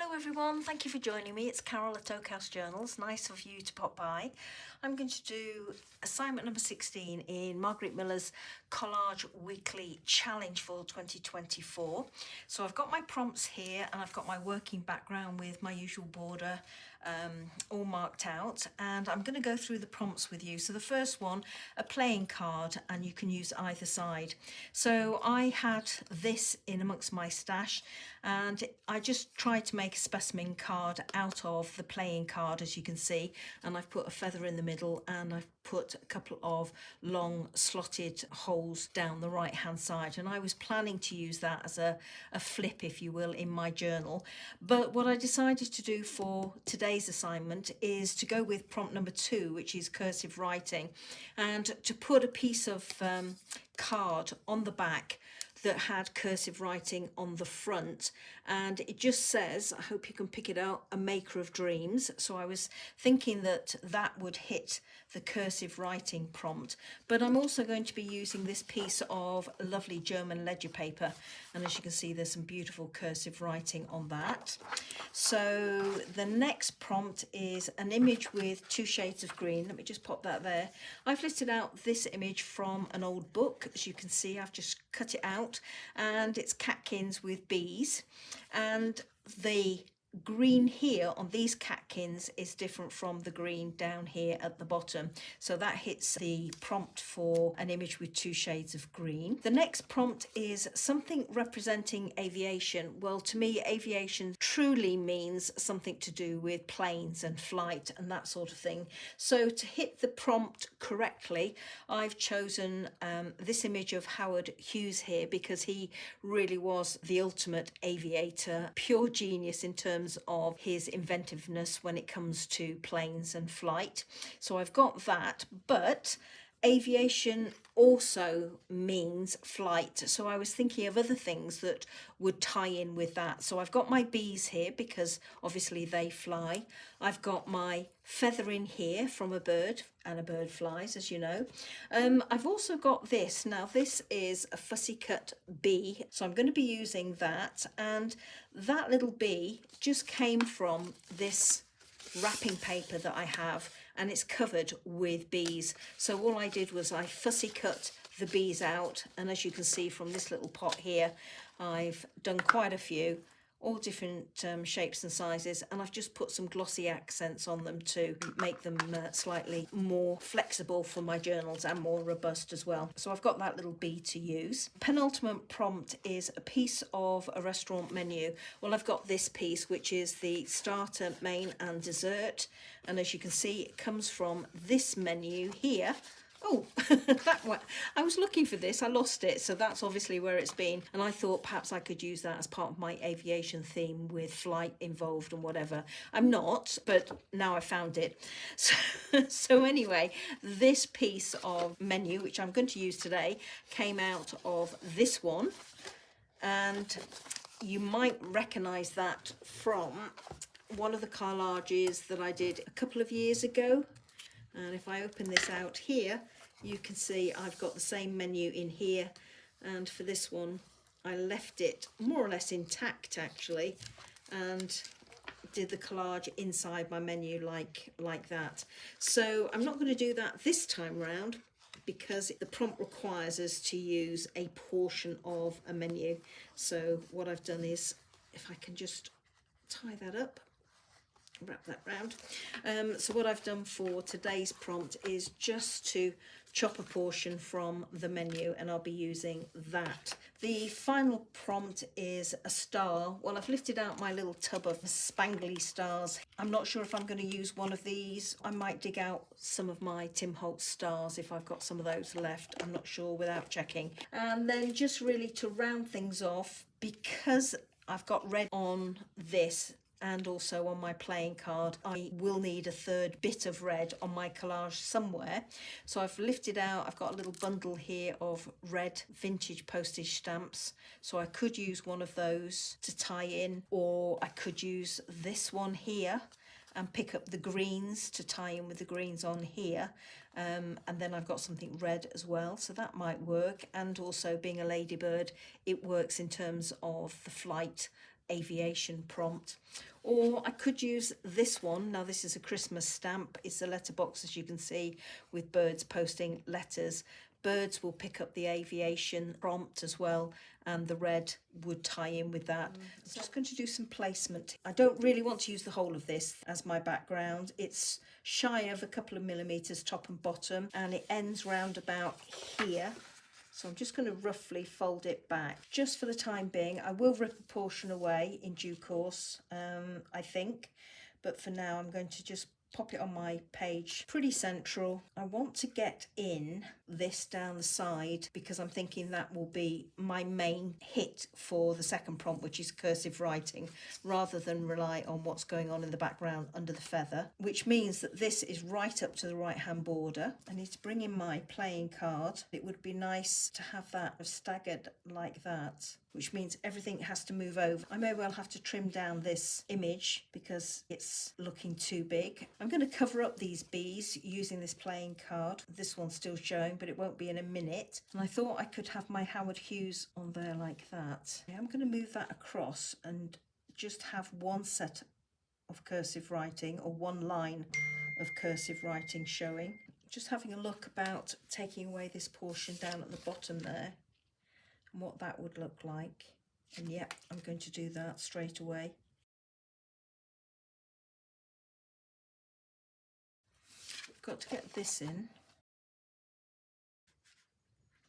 Hello everyone, thank you for joining me. It's Carol at Oak House Journals. Nice of you to pop by. I'm going to do assignment number 16 in Margarete Miller's Collage Weekly Challenge for 2024. So I've got my prompts here and I've got my working background with my usual border all marked out, and I'm going to go through the prompts with you. So the first one, a playing card, and you can use either side. So I had this in amongst my stash and I just tried to make a specimen card out of the playing card, as you can see, and I've put a feather in the middle and I've put a couple of long slotted holes down the right hand side, and I was planning to use that as a flip, if you will, in my journal. But what I decided to do for today's assignment is to go with prompt number 2, which is cursive writing, and to put a piece of card on the back that had cursive writing on the front, and it just says, I hope you can pick it out, a maker of dreams. So I was thinking that that would hit the cursive writing prompt, but I'm also going to be using this piece of lovely German ledger paper, and as you can see there's some beautiful cursive writing on that. So the next prompt is an image with 2 shades of green. Let me just pop that there. I've listed out this image from an old book. As you can see, I've just cut it out, and it's catkins with bees, and the green here on these catkins is different from the green down here at the bottom, so that hits the prompt for an image with 2 shades of green. The next prompt is something representing aviation. Well, to me aviation truly means something to do with planes and flight and that sort of thing. So to hit the prompt correctly, I've chosen this image of Howard Hughes here, because he really was the ultimate aviator, pure genius in terms of his inventiveness when it comes to planes and flight. So I've got that, but aviation also means flight, so I was thinking of other things that would tie in with that. So I've got my bees here because obviously they fly. I've got my feather in here from a bird, and a bird flies, as you know. I've also got this. Now this is a fussy cut bee, so I'm going to be using that, and that little bee just came from this wrapping paper that I have, and it's covered with bees. So all I did was I fussy cut the bees out, and as you can see from this little pot here, I've done quite a few, all different shapes and sizes, and I've just put some glossy accents on them to make them slightly more flexible for my journals and more robust as well. So I've got that little bee to use. Penultimate prompt is a piece of a restaurant menu. Well, I've got this piece, which is the starter, main and dessert, and as you can see it comes from this menu here. Oh, that one. I was looking for this, I lost it, so that's obviously where it's been, and I thought perhaps I could use that as part of my aviation theme with flight involved and whatever. I'm not, but now I found it. So anyway, this piece of menu, which I'm going to use today, came out of this one, and you might recognise that from one of the collages that I did a couple of years ago. And if I open this out here, you can see I've got the same menu in here, and for this one I left it more or less intact actually, and did the collage inside my menu like that. So I'm not going to do that this time round because the prompt requires us to use a portion of a menu. So what I've done is, if I can just tie that up, wrap that round. So what I've done for today's prompt is just to chop a portion from the menu, and I'll be using that. The final prompt is a star. Well, I've lifted out my little tub of spangly stars. I'm not sure if I'm going to use one of these. I might dig out some of my Tim Holtz stars if I've got some of those left. I'm not sure without checking. And then just really to round things off, because I've got red on this and also on my playing card, I will need a third bit of red on my collage somewhere. So I've lifted out, I've got a little bundle here of red vintage postage stamps, so I could use one of those to tie in, or I could use this one here and pick up the greens to tie in with the greens on here, and then I've got something red as well, so that might work. And also, being a ladybird, it works in terms of the flight aviation prompt. Or I could use this one. Now this is a Christmas stamp. It's a letterbox, as you can see, with birds posting letters. Birds will pick up the aviation prompt as well, and the red would tie in with that. I'm just going to do some placement. I don't really want to use the whole of this as my background. It's shy of a couple of millimeters top and bottom, and it ends round about here. So I'm just going to roughly fold it back just for the time being. I will rip a portion away in due course, I think, but for now I'm going to just pop it on my page pretty central. I want to get in this down the side because I'm thinking that will be my main hit for the second prompt, which is cursive writing, rather than rely on what's going on in the background under the feather, which means that this is right up to the right hand border. I need to bring in my playing card. It would be nice to have that staggered like that, which means everything has to move over. I may well have to trim down this image because it's looking too big. I'm going to cover up these bees using this playing card. This one's still showing, but it won't be in a minute. And I thought I could have my Howard Hughes on there like that. I'm going to move that across and just have one set of cursive writing, or one line of cursive writing showing. Just having a look about taking away this portion down at the bottom there, and what that would look like. And yeah, I'm going to do that straight away. Got to get this in.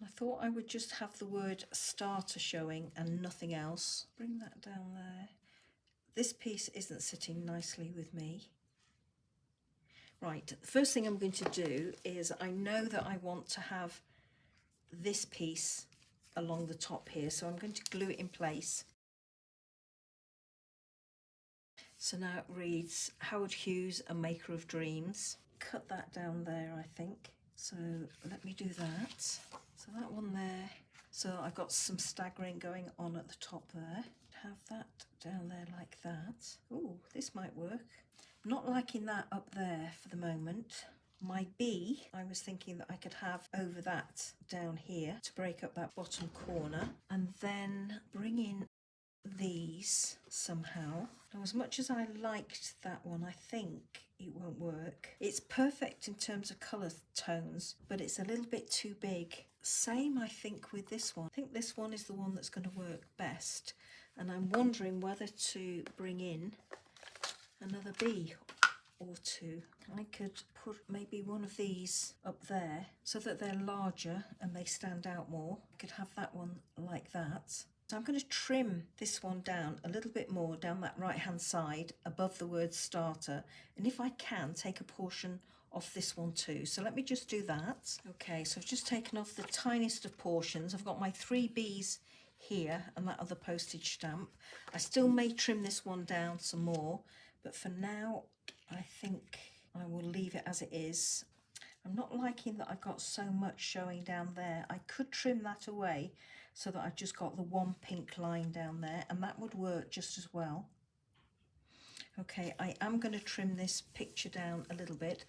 I thought I would just have the word starter showing and nothing else. Bring that down there. This piece isn't sitting nicely with me. Right, the first thing I'm going to do is, I know that I want to have this piece along the top here, so I'm going to glue it in place. So now it reads Howard Hughes, a maker of dreams. Cut that down there, I think. So let me do that. So that one there. So I've got some staggering going on at the top there. Have that down there like that. Oh, this might work. Not liking that up there for the moment. My B, I was thinking that I could have over that down here to break up that bottom corner, and then bring in these somehow. Now, as much as I liked that one, I think it won't work. It's perfect in terms of colour tones, but it's a little bit too big. Same, I think, with this one. I think this one is the one that's going to work best, and I'm wondering whether to bring in another bee or two. I could put maybe one of these up there so that they're larger and they stand out more. I could have that one like that. So I'm going to trim this one down a little bit more down that right hand side above the word starter, and if I can, take a portion off this one too. So let me just do that. Okay, so I've just taken off the tiniest of portions. I've got my 3 B's here and that other postage stamp. I still may trim this one down some more, but for now I think I will leave it as it is. I'm not liking that I've got so much showing down there. I could trim that away so that I've just got the one pink line down there, and that would work just as well. Okay, I am going to trim this picture down a little bit,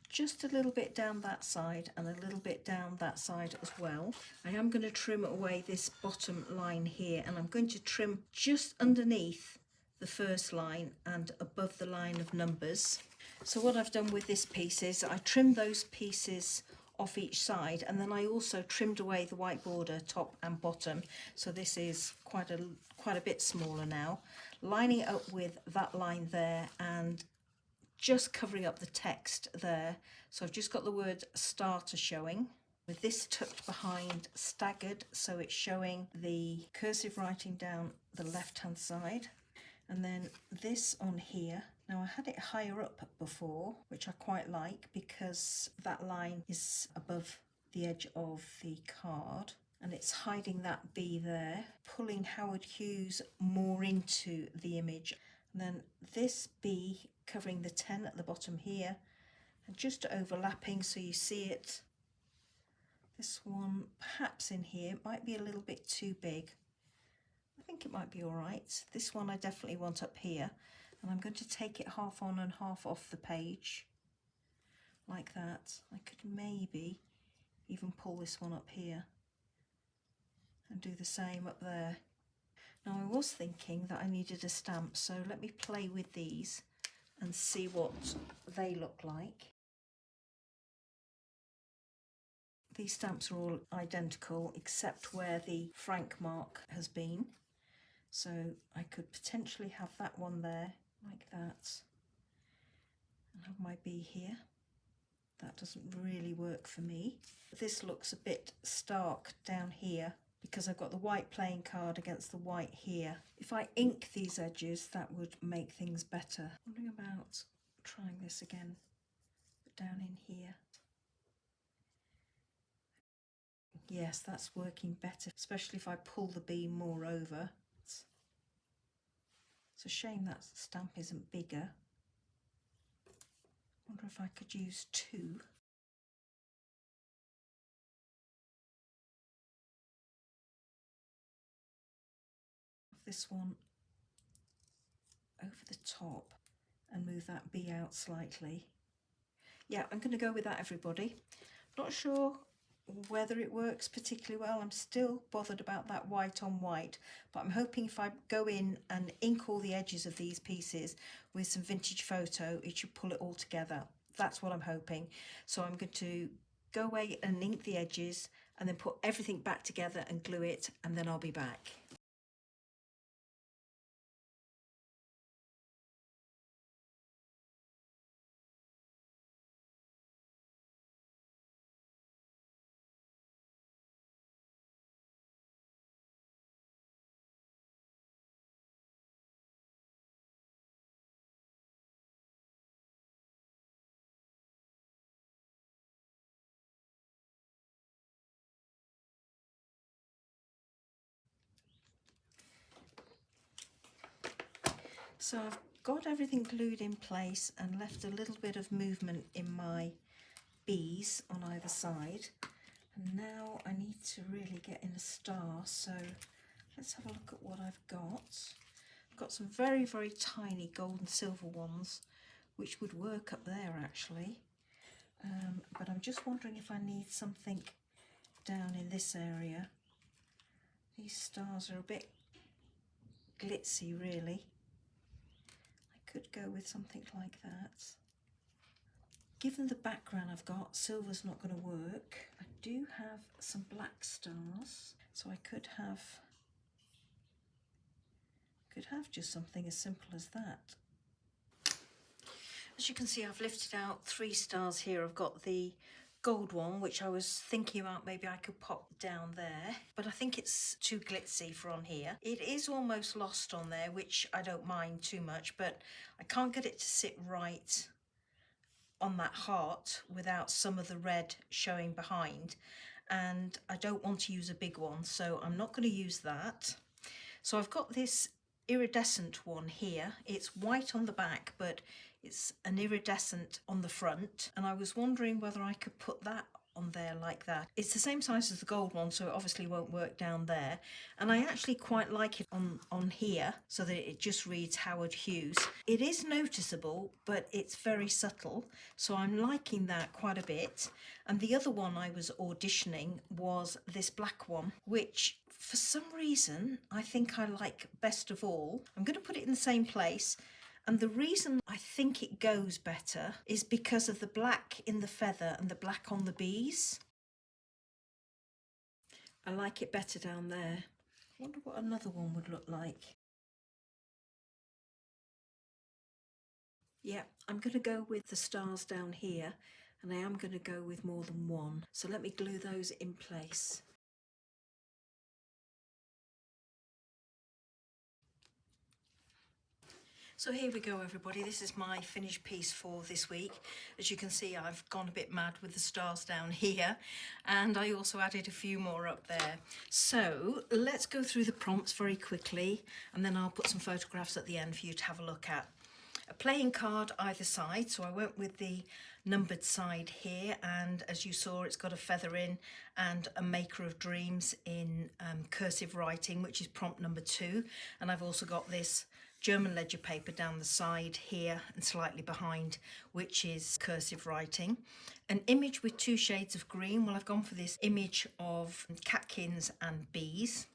just a little bit down that side and a little bit down that side as well. I am going to trim away this bottom line here, and I'm going to trim just underneath the first line and above the line of numbers. So what I've done with this piece is I trimmed those pieces off each side, and then I also trimmed away the white border top and bottom, so this is quite a bit smaller now, lining it up with that line there and just covering up the text there. So I've just got the word starter showing, with this tucked behind staggered, so it's showing the cursive writing down the left hand side, and then this on here. Now I had it higher up before, which I quite like because that line is above the edge of the card and it's hiding that B there, pulling Howard Hughes more into the image. And then this B covering the 10 at the bottom here and just overlapping so you see it. This one perhaps in here might be a little bit too big. I think it might be all right. This one I definitely want up here. And I'm going to take it half on and half off the page, like that. I could maybe even pull this one up here and do the same up there. Now I was thinking that I needed a stamp, so let me play with these and see what they look like. These stamps are all identical except where the franc mark has been. So I could potentially have that one there like that and have my bee here. That doesn't really work for me. This looks a bit stark down here because I've got the white playing card against the white here. If I ink these edges, that would make things better. I'm wondering about trying this again, but down in here. Yes, that's working better, especially if I pull the beam more over. It's a shame that stamp isn't bigger. I wonder if I could use two. This one over the top and move that bee out slightly. Yeah, I'm going to go with that, everybody. Not sure whether it works particularly well. I'm still bothered about that white on white, but I'm hoping if I go in and ink all the edges of these pieces with some vintage photo, it should pull it all together. That's what I'm hoping. So I'm going to go away and ink the edges and then put everything back together and glue it, and then I'll be back. So I've got everything glued in place and left a little bit of movement in my bees on either side. And now I need to really get in a star, so let's have a look at what I've got. I've got some very, very tiny gold and silver ones, which would work up there actually. But I'm just wondering if I need something down in this area. These stars are a bit glitzy really. I could go with something like that. Given the background I've got, silver's not going to work. I do have some black stars, so I could have just something as simple as that. As you can see, I've lifted out 3 stars here. I've got the gold one, which I was thinking about maybe I could pop down there, but I think it's too glitzy for on here. It is almost lost on there, which I don't mind too much, but I can't get it to sit right on that heart without some of the red showing behind, and I don't want to use a big one, so I'm not going to use that. So I've got this iridescent one here. It's white on the back, but it's an iridescent on the front, and I was wondering whether I could put that on there like that. It's the same size as the gold one, so it obviously won't work down there, and I actually quite like it on here so that it just reads Howard Hughes. It is noticeable, but it's very subtle, so I'm liking that quite a bit. And the other one I was auditioning was this black one, which for some reason I think I like best of all. I'm going to put it in the same place, and the reason I think it goes better is because of the black in the feather and the black on the bees. I like it better down there. I wonder what another one would look like. Yeah, I'm going to go with the stars down here, and I am going to go with more than one. So let me glue those in place. So here we go, everybody. This is my finished piece for this week. As you can see, I've gone a bit mad with the stars down here, and I also added a few more up there. So let's go through the prompts very quickly, and then I'll put some photographs at the end for you to have a look at. A playing card either side, so I went with the numbered side here, and as you saw, it's got a feather in and a maker of dreams in cursive writing, which is prompt number 2. And I've also got this German ledger paper down the side here and slightly behind, which is cursive writing. An image with 2 shades of green. Well, I've gone for this image of catkins and bees.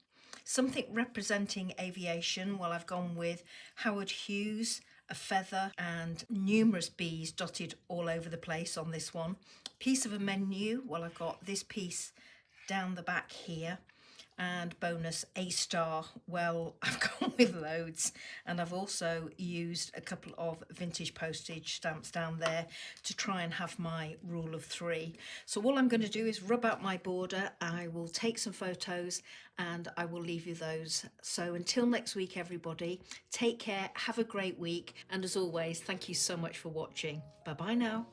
Something representing aviation, well, I've gone with Howard Hughes, a feather and numerous bees dotted all over the place on this one. Piece of a menu, well, I've got this piece down the back here, and bonus A star. Well, I've gone with loads, and I've also used a couple of vintage postage stamps down there to try and have my rule of 3. So all I'm going to do is rub out my border. I will take some photos and I will leave you those. So until next week, everybody, take care, have a great week, and as always, thank you so much for watching. Bye bye now.